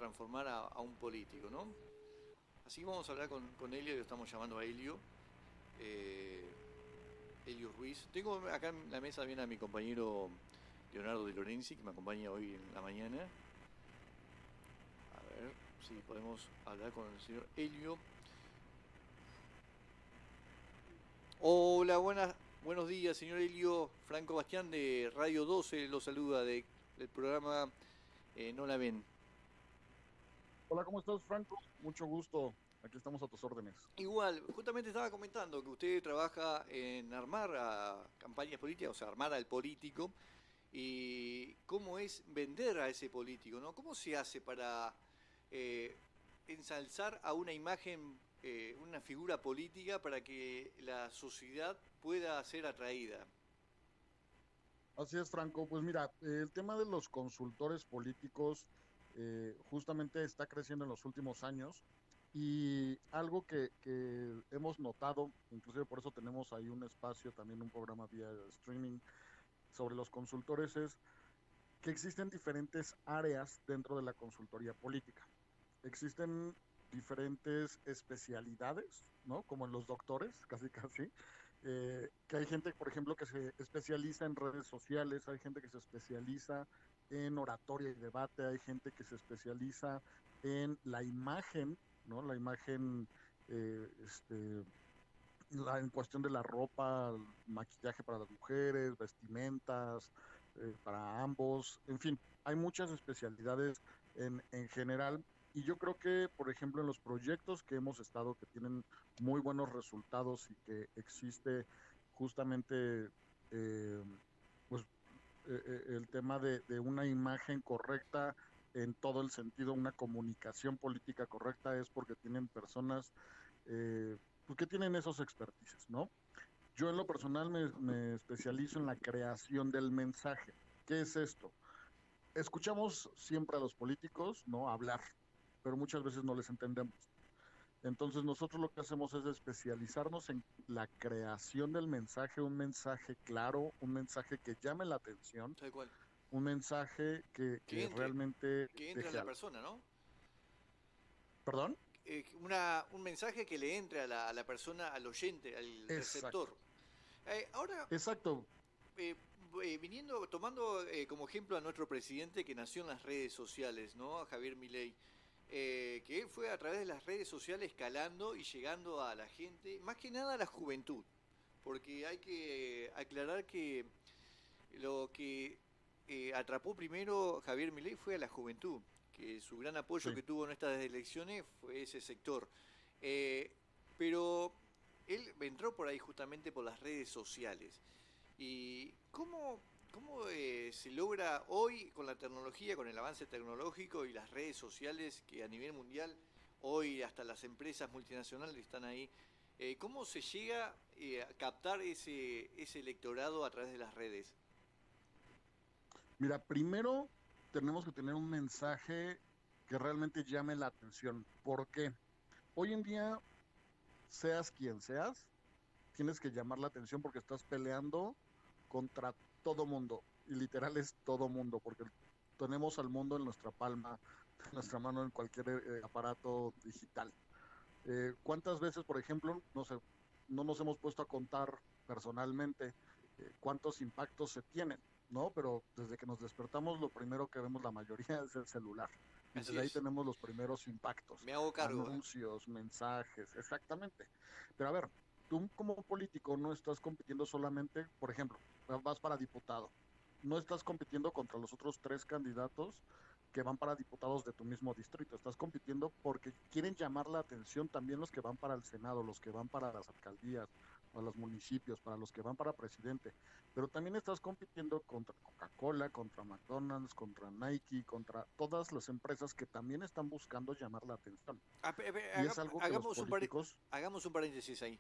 transformar a un político, ¿no? Así que vamos a hablar con Helio, lo estamos llamando a Helio, eh, Helio Ruiz. Tengo acá en la mesa bien a mi compañero Leonardo de Lorenzi, que me acompaña hoy en la mañana. A ver si podemos hablar con el señor Helio. Hola, buenos días, señor Helio. Franco Bastián de Radio 12 lo saluda del programa No la ven. Hola, ¿cómo estás, Franco? Mucho gusto. Aquí estamos a tus órdenes. Igual, justamente estaba comentando que usted trabaja en armar a campañas políticas, o sea, armar al político, y cómo es vender a ese político, ¿no? ¿Cómo se hace para eh, ensalzar a una imagen, una figura política para que la sociedad pueda ser atraída? Así es, Franco. Pues mira, el tema de los consultores políticos justamente está creciendo en los últimos años y algo que hemos notado, inclusive por eso tenemos ahí un espacio, también un programa vía streaming sobre los consultores, es que existen diferentes áreas dentro de la consultoría política. Existen diferentes especialidades, ¿no? Como en los doctores, casi casi, que hay gente, por ejemplo, que se especializa en redes sociales, hay gente que se especializa en oratoria y debate, hay gente que se especializa en la imagen, ¿no? La imagen, en cuestión de la ropa, maquillaje para las mujeres, vestimentas, para ambos, en fin, hay muchas especialidades en general. Y yo creo que, por ejemplo, en los proyectos que hemos estado, que tienen muy buenos resultados y que existe justamente, eh, pues, el tema de una imagen correcta en todo el sentido, una comunicación política correcta, es porque tienen personas pues, que tienen esos expertices, ¿no? Yo en lo personal me especializo en la creación del mensaje. ¿Qué es esto? Escuchamos siempre a los políticos, ¿no? Hablar, pero muchas veces no les entendemos. Entonces nosotros lo que hacemos es especializarnos en la creación del mensaje, un mensaje claro, un mensaje que llame la atención, Tal cual. un mensaje Que que entre, realmente que entre a deje la algo. persona, ¿no? ¿Perdón? Un mensaje que le entre a la persona, al oyente, al Exacto, receptor. Ahora, exacto. eh, tomando como ejemplo a nuestro presidente que nació en las redes sociales, ¿no? A Javier Milei, que él fue a través de las redes sociales escalando y llegando a la gente, más que nada a la juventud, porque hay que aclarar que lo que atrapó primero Javier Milei fue a la juventud, que su gran apoyo Sí. que tuvo en estas elecciones fue ese sector. Eh, pero él entró por ahí justamente por las redes sociales. ¿Y cómo se logra hoy con la tecnología, con el avance tecnológico y las redes sociales que a nivel mundial, hoy hasta las empresas multinacionales están ahí? ¿Cómo se llega a captar ese electorado a través de las redes? Mira, primero tenemos que tener un mensaje que realmente llame la atención. ¿Por qué? Hoy en día, seas quien seas, tienes que llamar la atención porque estás peleando contra todo mundo. Y literal es todo mundo, porque tenemos al mundo en nuestra palma, en nuestra mano, en cualquier aparato digital. ¿Cuántas veces, por ejemplo, no sé, no nos hemos puesto a contar personalmente cuántos impactos se tienen, ¿no? Pero desde que nos despertamos, lo primero que vemos la mayoría es el celular. Y Así desde ahí es, tenemos los primeros impactos, me hago cargo. anuncios, mensajes, exactamente. Pero a ver, tú como político no estás compitiendo solamente, por ejemplo, vas para diputado. No estás compitiendo contra los otros tres candidatos que van para diputados de tu mismo distrito. Estás compitiendo porque quieren llamar la atención también los que van para el Senado, los que van para las alcaldías, para los municipios, para los que van para presidente. Pero también estás compitiendo contra Coca-Cola, contra McDonald's, contra Nike, contra todas las empresas que también están buscando llamar la atención. Y es algo que los políticos, Hagamos un paréntesis ahí.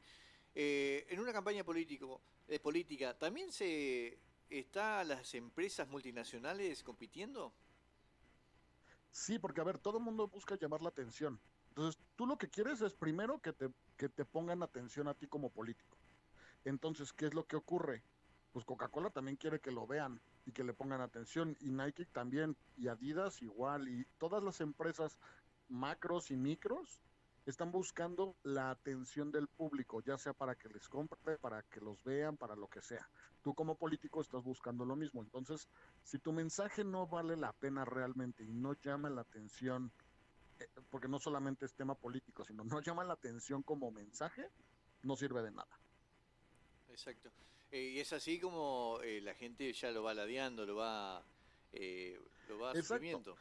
En una campaña política, ¿también se está las empresas multinacionales compitiendo? sí, porque a ver, todo el mundo busca llamar la atención. Entonces, tú lo que quieres es primero que te pongan atención a ti como político. Entonces, ¿qué es lo que ocurre? Pues Coca-Cola también quiere que lo vean. y que le pongan atención. Y Nike también, y Adidas igual, y todas las empresas macros y micros están buscando la atención del público, ya sea para que les compre, para que los vean, para lo que sea. Tú como político estás buscando lo mismo. Entonces, si tu mensaje no vale la pena realmente y no llama la atención, porque no solamente es tema político, sino no llama la atención como mensaje, no sirve de nada. Exacto. Y es así como la gente ya lo va ladeando, lo va Exacto. suprimiendo.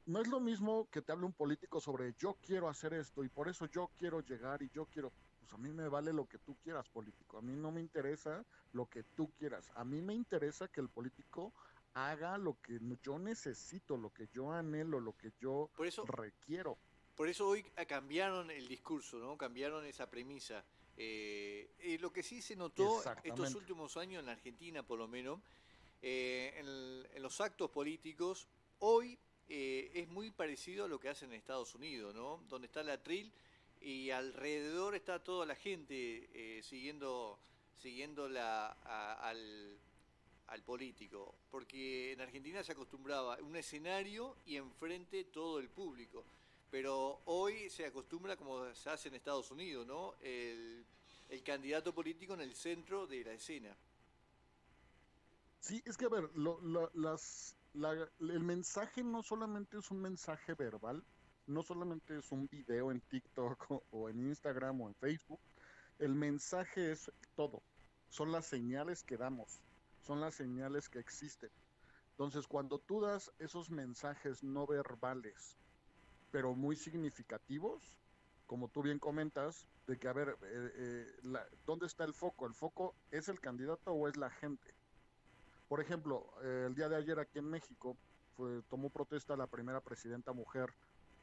No es lo mismo que te hable un político sobre yo quiero hacer esto y por eso yo quiero llegar y yo quiero, pues a mí me vale lo que tú quieras, político. A mí no me interesa lo que tú quieras. A mí me interesa que el político haga lo que yo necesito, lo que yo anhelo, lo que yo Por eso, requiero. por eso hoy cambiaron el discurso, ¿no? Cambiaron esa premisa. Lo que sí se notó estos Exactamente. últimos años en la Argentina, por lo menos, en los actos políticos, hoy es muy parecido a lo que hacen en Estados Unidos, ¿no? Donde está la tril y alrededor está toda la gente siguiendo al político. Porque en Argentina se acostumbraba un escenario y enfrente todo el público. Pero hoy se acostumbra como se hace en Estados Unidos, ¿no? El candidato político en el centro de la escena. Sí, es que a ver, el mensaje no solamente es un mensaje verbal, no solamente es un video en TikTok o en Instagram o en Facebook. El mensaje es todo. Son las señales que damos, son las señales que existen. Entonces, cuando tú das esos mensajes no verbales, pero muy significativos, como tú bien comentas, de que, a ver, ¿dónde está el foco? ¿El foco es el candidato o es la gente? Por ejemplo, el día de ayer aquí en México tomó protesta la primera presidenta mujer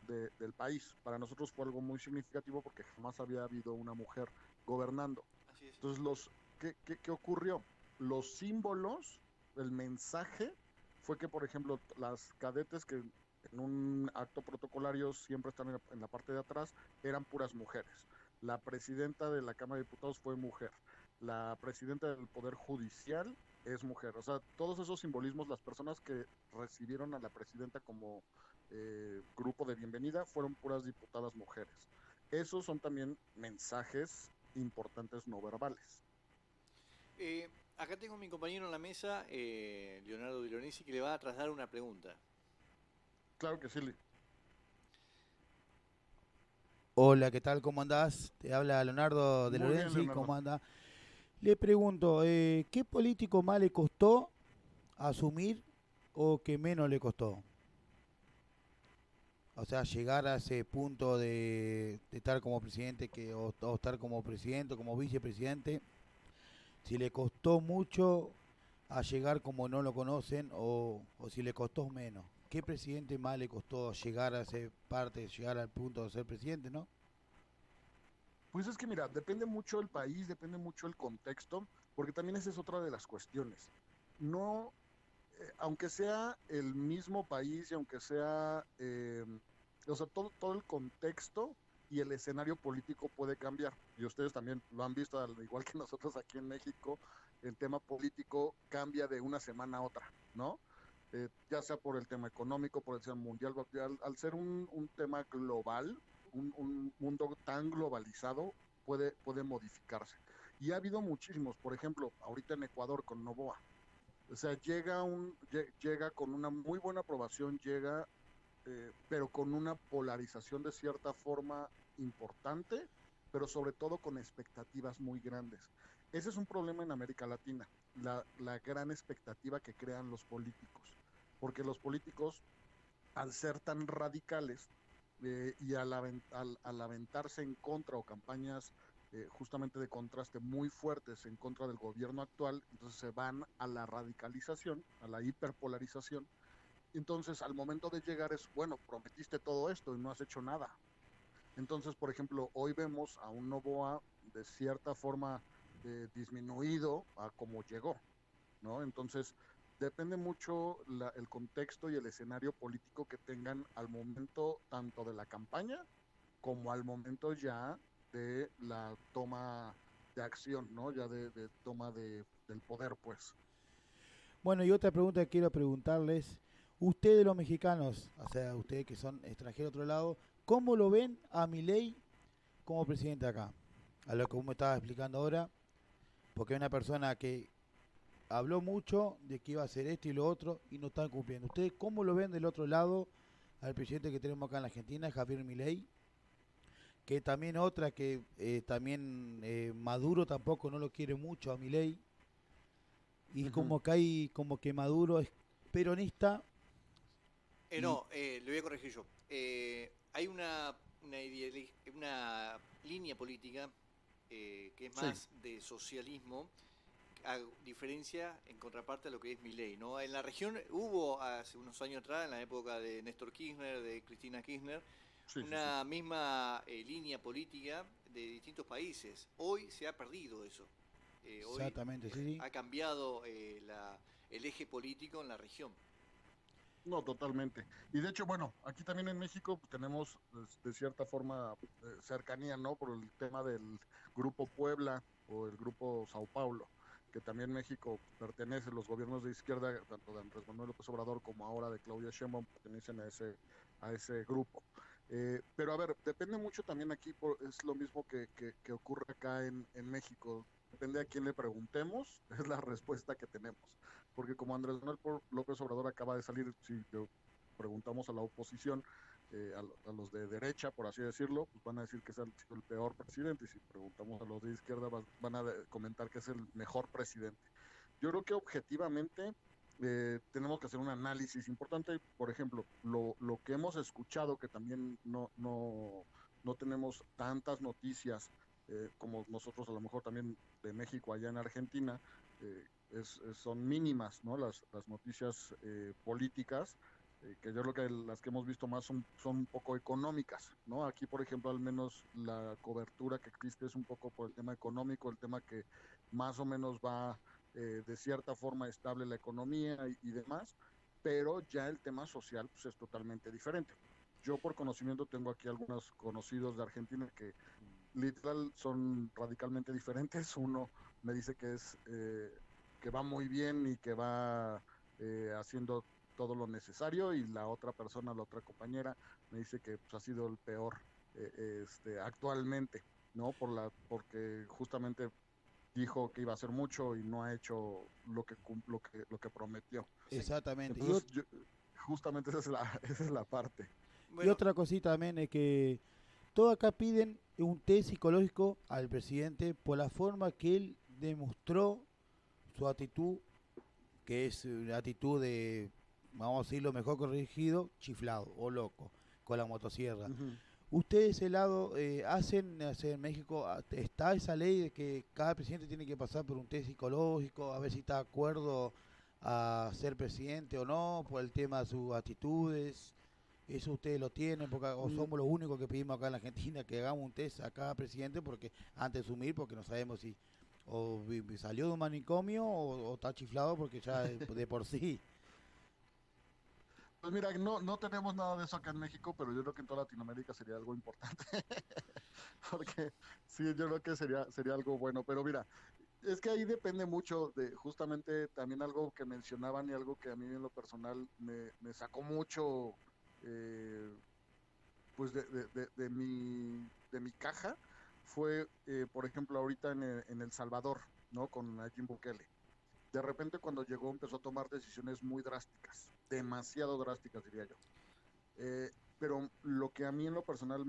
del país. Para nosotros fue algo muy significativo porque jamás había habido una mujer gobernando. Así es. Entonces, ¿qué ocurrió? Los símbolos, el mensaje fue que, por ejemplo, las cadetes que en un acto protocolario siempre están en la parte de atrás, eran puras mujeres. La presidenta de la Cámara de Diputados fue mujer. La presidenta del Poder Judicial es mujer. O sea, todos esos simbolismos, las personas que recibieron a la presidenta como grupo de bienvenida fueron puras diputadas mujeres. Esos son también mensajes importantes no verbales. Eh, Acá tengo a mi compañero en la mesa, Leonardo Di Lorenzi, que le va a trasladar una pregunta. Claro que sí, Hola, ¿qué tal? ¿Cómo andás? Te habla Leonardo de muy bien, Lorenzi, Leonardo. ¿cómo anda? Le pregunto, ¿qué político más le costó asumir o que menos le costó? O sea, llegar a ese punto de estar como presidente o estar como presidente o como vicepresidente, si le costó mucho a llegar como no lo conocen o si le costó menos. ¿Qué presidente más le costó llegar a ese parte, llegar al punto de ser presidente, no? Pues es que mira, depende mucho el país, depende mucho el contexto, porque también esa es otra de las cuestiones. No, aunque sea el mismo país y aunque sea, o sea, todo el contexto y el escenario político puede cambiar. Y ustedes también lo han visto, al igual que nosotros aquí en México, el tema político cambia de una semana a otra, ¿no? Ya sea por el tema económico, por el tema mundial, al ser un tema global, un mundo tan globalizado, puede modificarse. Y ha habido muchísimos, por ejemplo, ahorita en Ecuador con Novoa. O sea, llega con una muy buena aprobación, pero con una polarización de cierta forma importante, pero sobre todo con expectativas muy grandes. Ese es un problema en América Latina, la gran expectativa que crean los políticos, porque los políticos, al ser tan radicales y al aventarse en contra o campañas justamente de contraste muy fuertes en contra del gobierno actual, entonces se van a la radicalización, a la hiperpolarización. Entonces, al momento de llegar es, bueno, prometiste todo esto y no has hecho nada. Entonces, por ejemplo, hoy vemos a un Novoa de cierta forma disminuido a como llegó, ¿no? Entonces, depende mucho el contexto y el escenario político que tengan al momento tanto de la campaña como al momento ya de la toma de acción, ¿no? Ya de toma del poder, pues. Bueno, y otra pregunta que quiero preguntarles, ustedes los mexicanos, o sea, ustedes que son extranjeros de otro lado, ¿cómo lo ven a Milei como presidente acá? A lo que vos me estabas explicando ahora, porque es una persona que habló mucho de que iba a hacer esto y lo otro y no están cumpliendo. ¿Ustedes cómo lo ven del otro lado al presidente que tenemos acá en la Argentina, Javier Milei? Que también otra que también Maduro tampoco no lo quiere mucho a Milei y Ujú. como que hay como que Maduro es peronista y No, le voy a corregir yo. Hay una línea política que es Sí, más de socialismo, a diferencia en contraparte a lo que es Milei, ¿no? En la región hubo hace unos años atrás, en la época de Néstor Kirchner, de Cristina Kirchner, sí, sí, sí. una misma línea política de distintos países. Hoy se ha perdido eso. Hoy exactamente, sí, sí. ha cambiado el eje político en la región. No, totalmente. Y de hecho, bueno, aquí también en México pues, tenemos de cierta forma cercanía, ¿no? Por el tema del Grupo Puebla o el Grupo Sao Paulo, que también México pertenece, los gobiernos de izquierda, tanto de Andrés Manuel López Obrador como ahora de Claudia Sheinbaum, pertenecen a ese grupo. Pero a ver, depende mucho también aquí, es lo mismo que ocurre acá en México. Depende a quién le preguntemos, es la respuesta que tenemos porque como Andrés Manuel López Obrador acaba de salir, si le preguntamos a la oposición, a los de derecha, por así decirlo, pues van a decir que es el peor presidente, y si preguntamos a los de izquierda, van a comentar que es el mejor presidente. Yo creo que objetivamente tenemos que hacer un análisis importante, por ejemplo, lo que hemos escuchado, que también no tenemos tantas noticias como nosotros a lo mejor también de México allá en Argentina, son mínimas, ¿no? Las noticias políticas, que yo creo que las que hemos visto más son un poco económicas, ¿no? Aquí, por ejemplo, al menos la cobertura que existe es un poco por el tema económico, el tema que más o menos va de cierta forma estable la economía y demás, pero ya el tema social pues, es totalmente diferente. Yo por conocimiento tengo aquí algunos conocidos de Argentina que literal son radicalmente diferentes. Uno me dice que va muy bien y que va haciendo todo lo necesario y la otra persona, la otra compañera, me dice que pues, ha sido el peor actualmente, ¿no? Porque justamente dijo que iba a hacer mucho y no ha hecho lo que prometió. Exacto. Exactamente. Entonces, justamente esa es la parte. Y Bueno, otra cosita también es que todos acá piden un test psicológico al presidente por la forma que él demostró su actitud, que es una actitud de, vamos a decirlo mejor corregido, chiflado o loco, con la motosierra. Ujú. ¿Ustedes ese lado hacen en México, está esa ley de que cada presidente tiene que pasar por un test psicológico, a ver si está de acuerdo a ser presidente o no, por el tema de sus actitudes? ¿Eso ustedes lo tienen? Porque, o Mm, somos los únicos que pedimos acá en la Argentina que hagamos un test a cada presidente porque antes de asumir, porque no sabemos si salió de un manicomio o está chiflado porque ya de por sí. Pues mira, no tenemos nada de eso acá en México, pero yo creo que en toda Latinoamérica sería algo importante. Porque sí, yo creo que sería algo bueno. Pero mira, es que ahí depende mucho de justamente también algo que mencionaban y algo que a mí en lo personal me sacó mucho, eh, pues de mi caja, fue, por ejemplo, ahorita en El Salvador, ¿no? Con Nayib Bukele. De repente cuando llegó empezó a tomar decisiones muy drásticas, demasiado drásticas diría yo. Pero lo que a mí en lo personal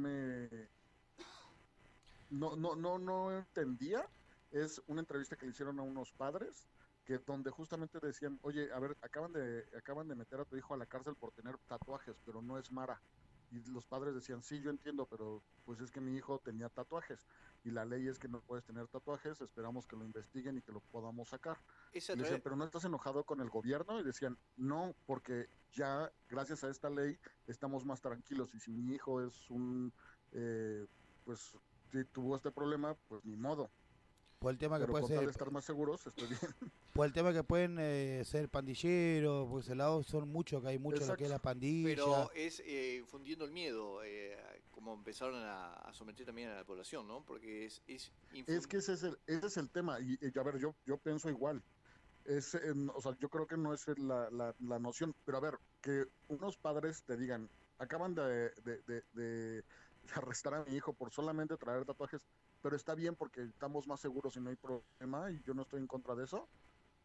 no entendía es una entrevista que le hicieron a unos padres que donde justamente decían, oye, a ver, acaban de meter a tu hijo a la cárcel por tener tatuajes, pero no es Mara. Y los padres decían, sí, yo entiendo, pero pues es que mi hijo tenía tatuajes y la ley es que no puedes tener tatuajes, esperamos que lo investiguen y que lo podamos sacar. es a Y le decían, través, pero ¿no estás enojado con el gobierno? Y decían, no, porque ya gracias a esta ley estamos más tranquilos y si mi hijo es eh, pues si tuvo este problema, pues ni modo. Por el tema que Pero puede con tal ser, de estar más seguros, estoy bien. por el tema que pueden ser pandilleros, por ese lado son muchos, que hay mucho lo que es Exacto. la pandilla. pero es infundiendo el miedo, como empezaron a someter también a la población, ¿no? Porque es Es que ese es el tema. Y a ver, yo pienso igual. o sea, yo creo que no es la noción, pero a ver, que unos padres te digan, acaban de arrestar a mi hijo por solamente traer tatuajes, pero está bien porque estamos más seguros y no hay problema y yo no estoy en contra de eso.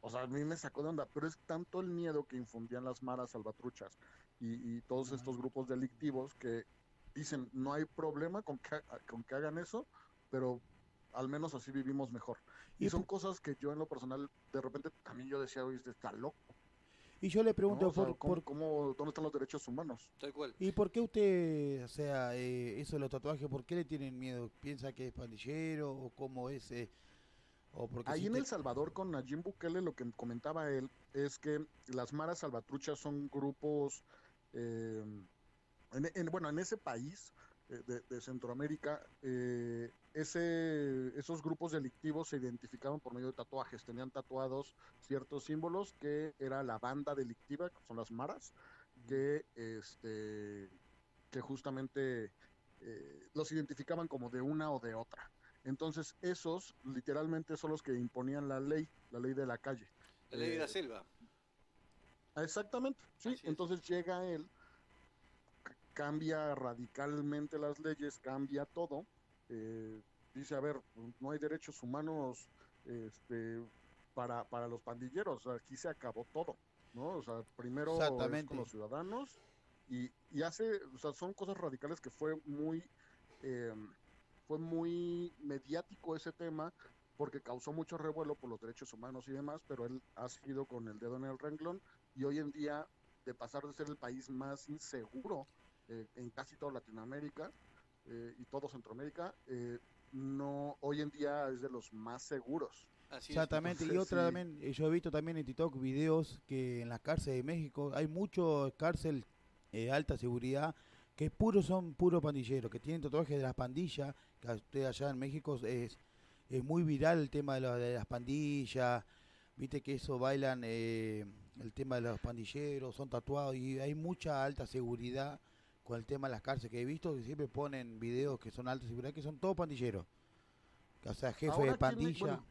O sea, a mí me sacó de onda, pero es tanto el miedo que infundían las maras salvatruchas y todos estos grupos delictivos que dicen, no hay problema con que hagan eso, pero al menos así vivimos mejor. Y Y, son cosas que yo en lo personal, de repente también yo decía, oye, este está loco, y yo le ¿no? pregunto O sea, ¿dónde están los derechos humanos? Tal cual. ¿y por qué usted, o sea, eso de los tatuajes, por qué le tienen miedo? ¿Piensa que es pandillero o cómo es? ¿O porque Ahí si en te... El Salvador con Nayib Bukele lo que comentaba él es que las maras salvatruchas son grupos eh, bueno, en ese país de Centroamérica, esos grupos delictivos se identificaban por medio de tatuajes, tenían tatuados ciertos símbolos que era la banda delictiva, que son las maras, que, que justamente los identificaban como de una o de otra. Entonces, esos literalmente son los que imponían la ley de la calle. La ley de la Eh, selva. exactamente, sí. Así es. Entonces llega él, cambia radicalmente las leyes, cambia todo. eh, Dice, a ver, no hay derechos humanos este, para los pandilleros, o sea, aquí se acabó todo, ¿no? O sea, primero es con Exactamente. los ciudadanos y o sea, son cosas radicales que eh, fue muy mediático ese tema porque causó mucho revuelo por los derechos humanos y demás, pero él ha seguido con el dedo en el renglón y hoy en día, de pasar de ser el país más inseguro en casi toda Latinoamérica y todo Centroamérica, no, hoy en día es de los más seguros. Así es. Exactamente, y Entonces, otra sí, también, yo he visto también en TikTok videos que en las cárceles de México hay muchos cárcel alta seguridad que son puro pandilleros, que tienen tatuajes de las pandillas, que a usted allá en México es muy viral el tema de las pandillas, viste que eso bailan el tema de los pandilleros, son tatuados y hay mucha alta seguridad con el tema de las cárceles que he visto que siempre ponen videos que son alta seguridad, que son todos pandilleros, o sea, jefe ahora de aquí pandilla. bueno,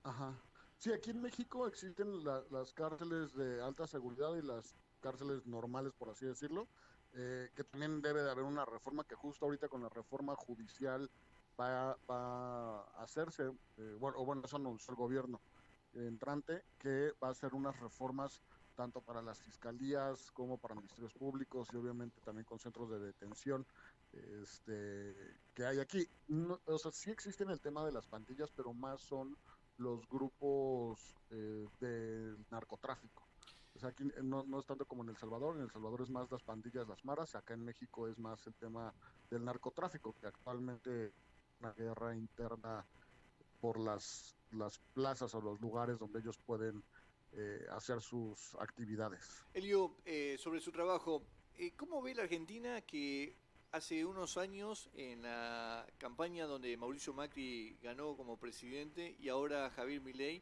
ajá. Sí, aquí en México existen las cárceles de alta seguridad y las cárceles normales, por así decirlo, que también debe de haber una reforma que justo ahorita con la reforma judicial va a hacerse, bueno, o bueno, eso anunció el gobierno entrante, que va a hacer unas reformas tanto para las fiscalías como para ministerios públicos y obviamente también con centros de detención que hay aquí. No, o sea, sí existen el tema de las pandillas, pero más son los grupos del narcotráfico. O sea, aquí no es tanto como en El Salvador es más las pandillas, las maras, acá en México es más el tema del narcotráfico, que actualmente es una guerra interna por las plazas o los lugares donde ellos pueden hacer sus actividades. Elio, sobre su trabajo, ¿cómo ve la Argentina que hace unos años en la campaña donde Mauricio Macri ganó como presidente y ahora Javier Milei,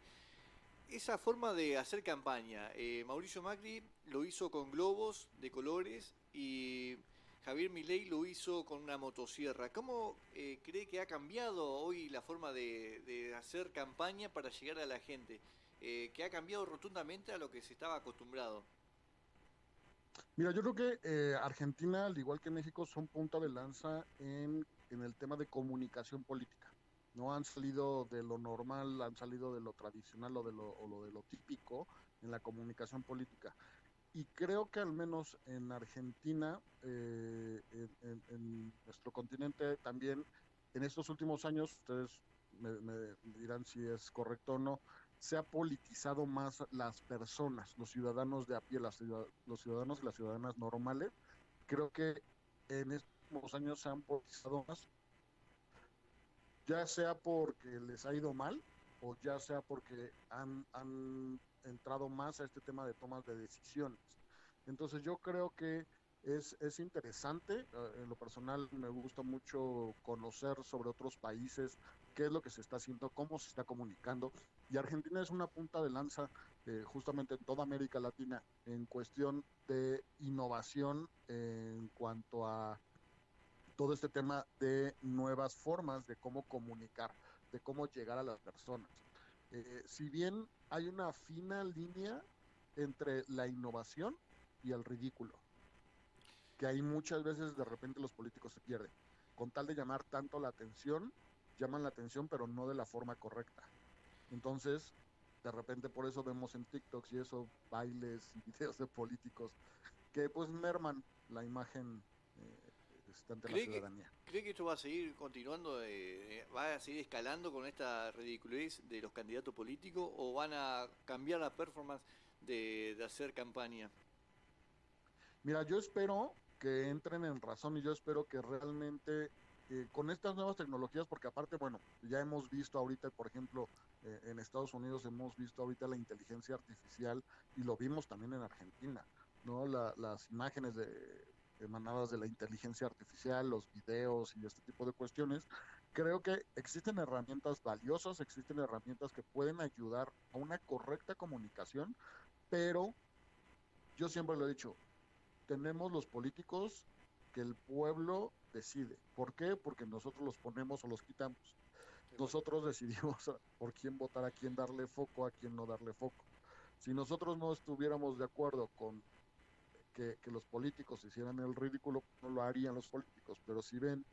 esa forma de hacer campaña? Mauricio Macri lo hizo con globos de colores y Javier Milei lo hizo con una motosierra. ¿Cómo cree que ha cambiado hoy la forma de hacer campaña para llegar a la gente? Que ha cambiado rotundamente a lo que se estaba acostumbrado. Mira, yo creo que Argentina, al igual que México, son punta de lanza en el tema de comunicación política. No han salido de lo normal, han salido de lo tradicional o de lo típico en la comunicación política. Y creo que al menos en Argentina, en nuestro continente también, en estos últimos años, ustedes me dirán si es correcto o no, se ha politizado más las personas, los ciudadanos de a pie, los ciudadanos y las ciudadanas normales. Creo que en estos últimos años se han politizado más, ya sea porque les ha ido mal o ya sea porque han entrado más a este tema de tomas de decisiones. Entonces yo creo que es interesante, en lo personal me gusta mucho conocer sobre otros países, qué es lo que se está haciendo, cómo se está comunicando, y Argentina es una punta de lanza justamente en toda América Latina en cuestión de innovación en cuanto a todo este tema de nuevas formas de cómo comunicar, de cómo llegar a las personas. si bien hay una fina línea entre la innovación y el ridículo, que ahí muchas veces de repente los políticos se pierden. Con tal de llamar tanto la atención, llaman la atención, pero no de la forma correcta. Entonces, de repente por eso vemos en TikToks y eso, bailes y videos de políticos que pues merman la imagen ante la ciudadanía. ¿Cree que esto va a seguir continuando, va a seguir escalando con esta ridiculez de los candidatos políticos o van a cambiar la performance de hacer campaña? Mira, yo espero que entren en razón y yo espero que realmente con estas nuevas tecnologías, porque aparte, bueno, ya hemos visto ahorita, por ejemplo, en Estados Unidos hemos visto ahorita la inteligencia artificial y lo vimos también en Argentina, ¿no? Las imágenes emanadas de la inteligencia artificial, los videos y este tipo de cuestiones. Creo que existen herramientas valiosas, existen herramientas que pueden ayudar a una correcta comunicación, pero yo siempre lo he dicho, tenemos los políticos que el pueblo decide. ¿Por qué? Porque nosotros los ponemos o los quitamos. Nosotros decidimos por quién votar, a quién darle foco, a quién no darle foco. Si nosotros no estuviéramos de acuerdo con que los políticos hicieran el ridículo, no lo harían los políticos, pero si ven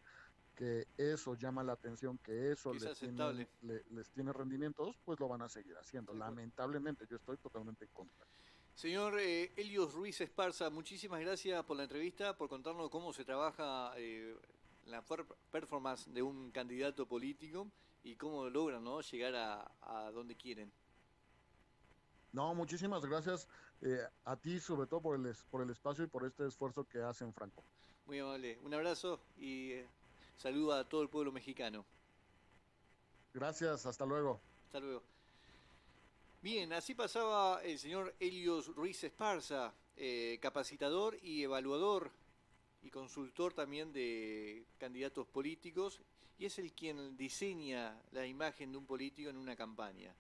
que eso llama la atención, que eso Que es aceptable. les tiene rendimientos, pues lo van a seguir haciendo. Lamentablemente, yo estoy totalmente en contra. Señor Helios Ruiz Esparza, muchísimas gracias por la entrevista, por contarnos cómo se trabaja la performance de un candidato político y cómo logran, ¿no?, llegar a donde quieren. No, muchísimas gracias a ti, sobre todo por el espacio y por este esfuerzo que hacen, Franco. Muy amable. Un abrazo y saludo a todo el pueblo mexicano. Gracias, hasta luego. Hasta luego. Bien, así pasaba el señor Helios Ruiz Esparza, capacitador y evaluador y consultor también de candidatos políticos, y es el quien diseña la imagen de un político en una campaña.